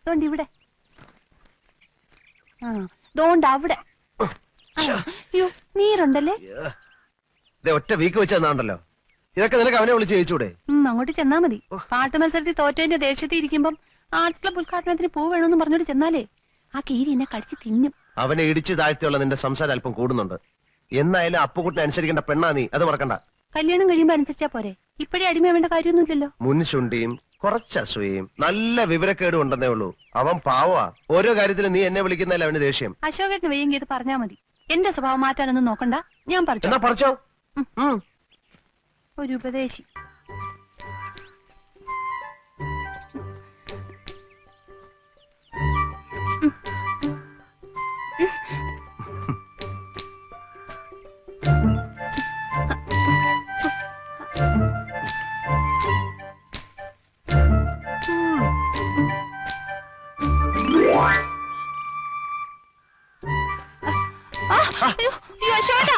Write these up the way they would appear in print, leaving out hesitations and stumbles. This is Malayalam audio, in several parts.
തോണ്ട് ഇവിടെ. ദോണ്ട് അവിടെ. അയ്യോ നീരുണ്ടല്ലേ. ഒറ്റ വീക്ക് വെച്ച് തന്നാണ്ടല്ലോ. ഇതൊക്കെ നിനക്ക് അവനെ വിളിച്ച് ചോദിച്ചൂടെ? അങ്ങോട്ട് ചെന്നാ മതി. പാട്ട് മത്സരത്തിൽ തോറ്റതിന്റെ ദേഷ്യത്തിൽ ഇരിക്കുമ്പം ആർട്സ് ക്ലബ് ഉദ്ഘാടനത്തിന് പൂ വേണമെന്ന് പറഞ്ഞോട്ട് ചെന്നാലേ ആ കീരി എന്നെ കടിച്ച് തിന്നും. അവനെ ഇടിച്ച് താഴ്ത്തിയുള്ള നിന്റെ സംസാരം അല്പം കൂടുന്നുണ്ട്. എന്നായാലും അപ്പുകുട്ടിനെ അനുസരിക്കേണ്ട പെണ്ണാ നീ, അത് മറക്കണ്ട. കല്യാണം കഴിയുമ്പോ അനുസരിച്ചാ പോരെ. ഇപ്പഴേ അടിമയാവേണ്ട കാര്യമൊന്നുമില്ലല്ലോ. മുൻശുണ്ടിയും കുറച്ച് അസൂയയും നല്ല വിവരക്കേടും ഉണ്ടെന്നേ ഉള്ളൂ. അവൻ പാവാ. ഓരോ കാര്യത്തിലും നീ എന്നെ വിളിക്കുന്നതിൽ അവന് ദേഷ്യം. അശോകേട്ടന് വയ്യെങ്കിൽ ഇത് പറഞ്ഞാ മതി. എന്റെ സ്വഭാവം മാറ്റാനൊന്നും നോക്കണ്ട. ഞാൻ പറിച്ചോ. ഒരു ഉപദേശി. അശോക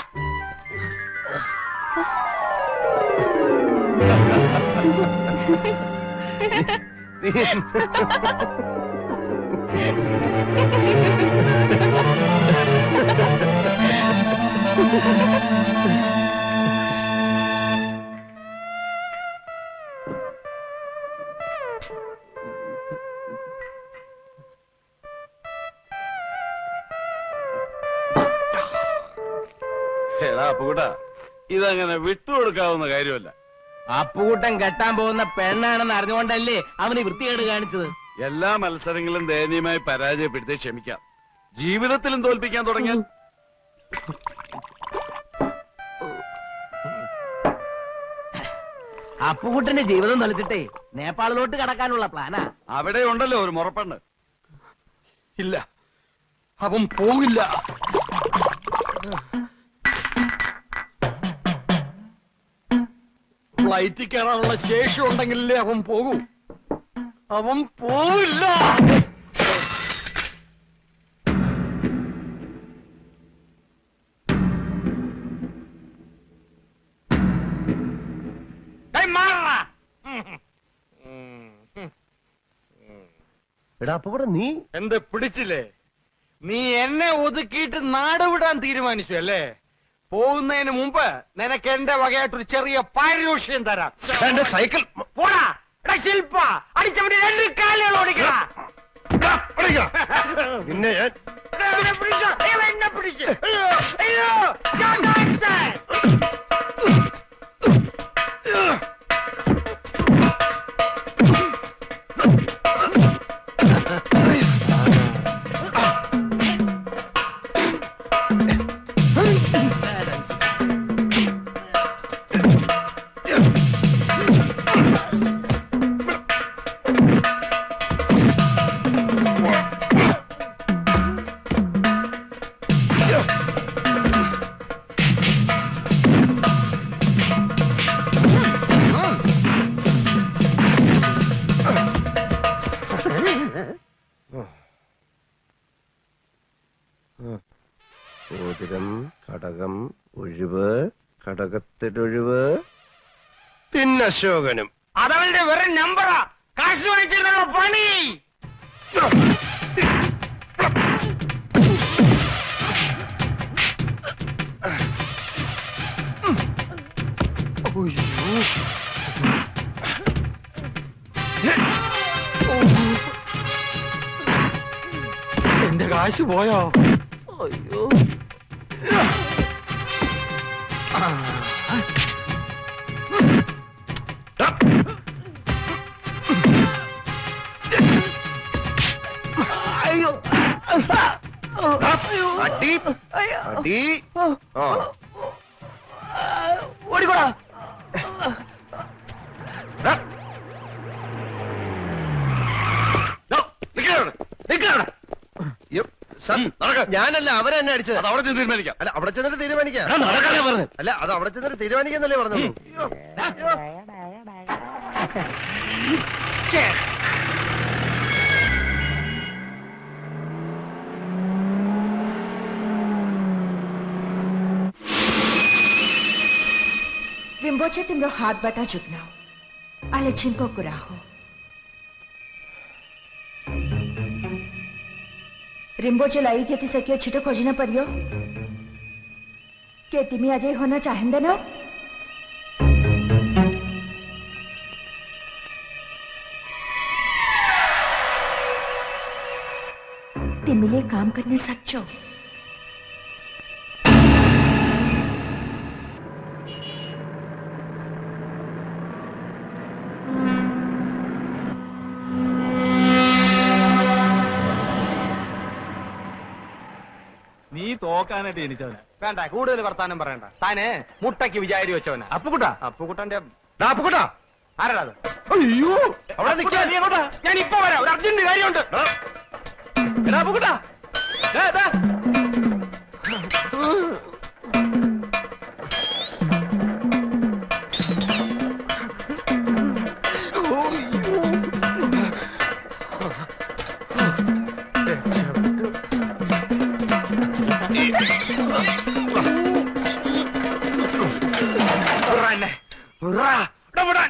അപ്പുകുട്ടാ, ഇതങ്ങനെ വിട്ടുകൊടുക്കാവുന്ന കാര്യമല്ല. അപ്പുകുട്ടൻ കെട്ടാൻ പോകുന്ന പെണ്ണാണെന്ന് അറിഞ്ഞുകൊണ്ടല്ലേ അവന് വൃത്തികേട് കാണിച്ചത്. എല്ലാ മത്സരങ്ങളും ദയനീയമായി പരാജയപ്പെടുത്തി ക്ഷമിക്കാം. ജീവിതത്തിലും തോൽപ്പിക്കാൻ തുടങ്ങിയാൽ അപ്പുകുട്ടന്റെ ജീവിതം തൊലച്ചിട്ടേ നേപ്പാളിലോട്ട് കടക്കാനുള്ള പ്ലാനാ. അവിടെ ഉണ്ടല്ലോ ഒരു മുറപ്പെണ്ണ്. ഇല്ല, അവൻ പോകില്ല. ഫ്ലൈറ്റിൽ കയറാനുള്ള ശേഷി ഉണ്ടെങ്കിലേ അവൻ പോകൂ. അവൻ പോവില്ല. എടാ അപ്പുകുട്ട, നീ എന്ത് പിടിച്ചില്ലേ? നീ എന്നെ ഒതുക്കിയിട്ട് നാട് വിടാൻ തീരുമാനിച്ചു അല്ലേ? പോകുന്നതിന് മുമ്പ് നിനക്ക് എന്റെ വകയായിട്ടൊരു ചെറിയ പാരിതോഷികം തരാം. എന്റെ സൈക്കിൾ പോടാ. ശില്പ അടിച്ചവന്റെ 2 കാലുകൾ ഓടിക്കടാ. പിന്നെ മോതിരം, കടകം, ഒഴിവ്, കടകത്തിലൊഴിവ്, പിന്നെ അശോകനും. അതവന്റെ വെറും നമ്പറാ. കാശ് വാങ്ങിച്ചിട്ടുള്ള പണി. എന്റെ കാശ് പോയോ? അയ്യോ. ഓടിക്കോടാ. ഞാനല്ല, അവരെ തന്നെ അടിച്ചത്. അവിടെ ചെന്ന് തീരുമാനിക്കാം. അല്ല, അവിടെ ചെന്നിട്ട് തീരുമാനിക്കാം. അല്ല, അത് അവിടെ ചെന്നിട്ട് തീരുമാനിക്കാന്നല്ലേ പറഞ്ഞോളൂ. Rimboche timro hath bata jugnaw. Ale chimpo kuraho. रिम्बोचे लाई जेती सकियो छिटो खोजिन पर्यो के तिमी अझै हुन चाहँदैनौ तिमीले काम गर्न सक्छौ നീ തോക്കാനായിട്ട് ജനിച്ചവനാ. വേണ്ട കൂടുതൽ വർത്താനം പറയണ്ട. താന് മുട്ടയ്ക്ക് വിചാരി വെച്ചവനാ. അപ്പുകുട്ടാ അപ്പുകുട്ടന്റെ അപ്പുകുട്ടാ ആരാ അത്? അയ്യോ അവിടെ അപ്പുകുട്ടാ, നീ എങ്ങോട്ടാ? ഞാൻ ഇപ്പൊ വരാം, ഒരു അർജന്റ് കാര്യമുണ്ട്. എടാ അപ്പുകുട്ടാ ദാ, ദാ. വിടാ എന്നെ. വിടാ. എടാ, വിടാൻ.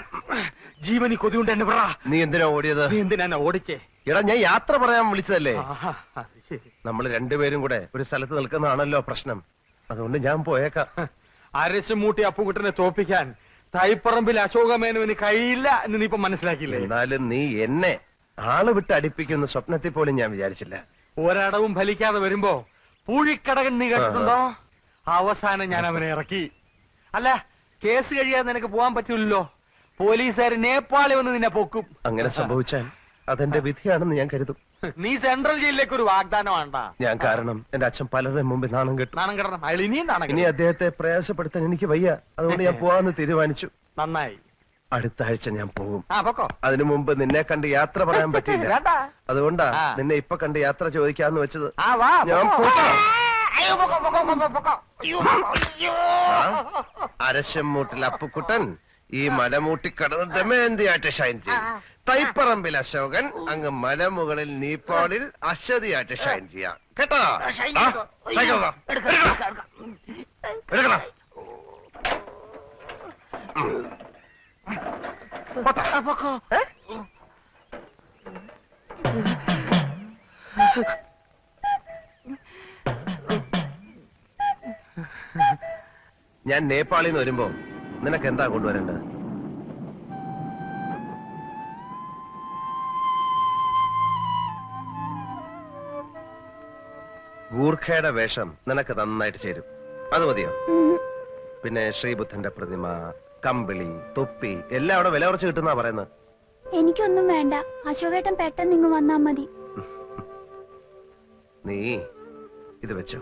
ജീവനി കൊതിയുണ്ട് എന്നെ വിടാ. നീ എന്തിനാ ഓടിയത്? നീ എന്തിനാ എന്നെ ഓടിച്ചേ? എടാ ഞാൻ യാത്ര പറയാൻ വിളിച്ചതല്ലേ. ആഹാ, അത് ശരി. നമ്മൾ രണ്ടുപേരും കൂടെ ഒരു സ്ഥലത്ത് നിൽക്കുന്നതാണല്ലോ പ്രശ്നം. അതുകൊണ്ട് ഞാൻ പോയേക്കാം. അരച്ചു മൂട്ടി അപ്പുകുട്ടനെ തോപ്പിക്കാൻ തൈപ്പറമ്പിൽ അശോകമേനുവിന് കഴിയില്ല എന്ന് നീ ഇപ്പൊ മനസ്സിലാക്കിയില്ലേ? എന്നാലും നീ എന്നെ ആള് വിട്ട് അടിപ്പിക്കുന്ന സ്വപ്നത്തിൽ പോലും ഞാൻ വിചാരിച്ചില്ല. ഒരടവും ഫലിക്കാതെ വരുമ്പോ പൂഴിക്കടകൻ നീ കേട്ടിട്ടുണ്ടോ? അവസാനം ഞാൻ അവനെ ഇറക്കി. അല്ല, കേസ് കഴിയാതെ നിനക്ക് പോകാൻ പറ്റൂലല്ലോ. പോലീസുകാർ നേപ്പാളി വന്ന് നിന്നെ പൊക്കും. അങ്ങനെ സംഭവിച്ചാൽ അതെന്റെ വിധിയാണെന്ന് ഞാൻ കരുതും. നീ സെൻട്രൽ ജയിലിലേക്ക് ഒരു വാഗ്ദാനം വേണ്ട. ഞാൻ കാരണം എന്റെ അച്ഛൻ പലരുടെ മുമ്പിൽ നാണം കെട്ടു. നാണം കിടണം. അയാൾ ഇനിയും നാണം ഇനി കെടും. അദ്ദേഹത്തെ പ്രയാസപ്പെടുത്താൻ എനിക്ക് വയ്യ. അതുകൊണ്ട് ഞാൻ പോവാന്ന് തീരുമാനിച്ചു. നന്നായി. അടുത്ത ആഴ്ച ഞാൻ പോകും. ആ പൊക്കോ. അതിനു മുമ്പ് നിന്നെ കണ്ട് യാത്ര പറയാൻ പറ്റിയില്ല. വേണ്ട. അതുകൊണ്ടാ ആ. നിന്നെ ഇപ്പൊ കണ്ട് യാത്ര ചോദിക്കാന്ന് വെച്ചത്. ആ വാ, ഞാൻ പൊക്കോ. പോകാം. അയ്യോ, പൊക്കോ, പൊക്കോ, പൊക്കോ, പൊക്കോ. അയ്യോ, അയ്യോ. അരശമ്മൂട്ടിൽ അപ്പുക്കുട്ടൻ ഈ മലമൂട്ടി കടന്ന് ദമയന്തിയായിട്ട് ഷൈൻ ചെയ്യും. തൈപ്പറമ്പിൽ അശോകൻ അങ്ങ് മലമുകളിൽ നീപ്പാളിൽ അശ്വതിയായിട്ട് ഷൈൻ ചെയ്യാം. കേട്ടോ? ആ, സൈക്കിൾ വാ. എടുക്കണം. ഞാൻ നേപ്പാളിൽ നിന്ന് വരുമ്പോ നിനക്ക് എന്താ കൊണ്ടുവരേണ്ടത്? ഗൂർഖയുടെ വേഷം നിനക്ക് നന്നായിട്ട് ചേരും. അത് മതിയോ? പിന്നെ ശ്രീബുദ്ധന്റെ പ്രതിമ, കമ്പിളി, തൊപ്പി എല്ലാം അവിടെ വില കുറച്ച് കിട്ടുന്നാ പറയുന്നത്. എനിക്കൊന്നും വേണ്ട. അശോകേട്ടൻ പെട്ടെന്ന് ഇങ്ങ് വന്നാ മതി. നീ ഇത് വെച്ചോ.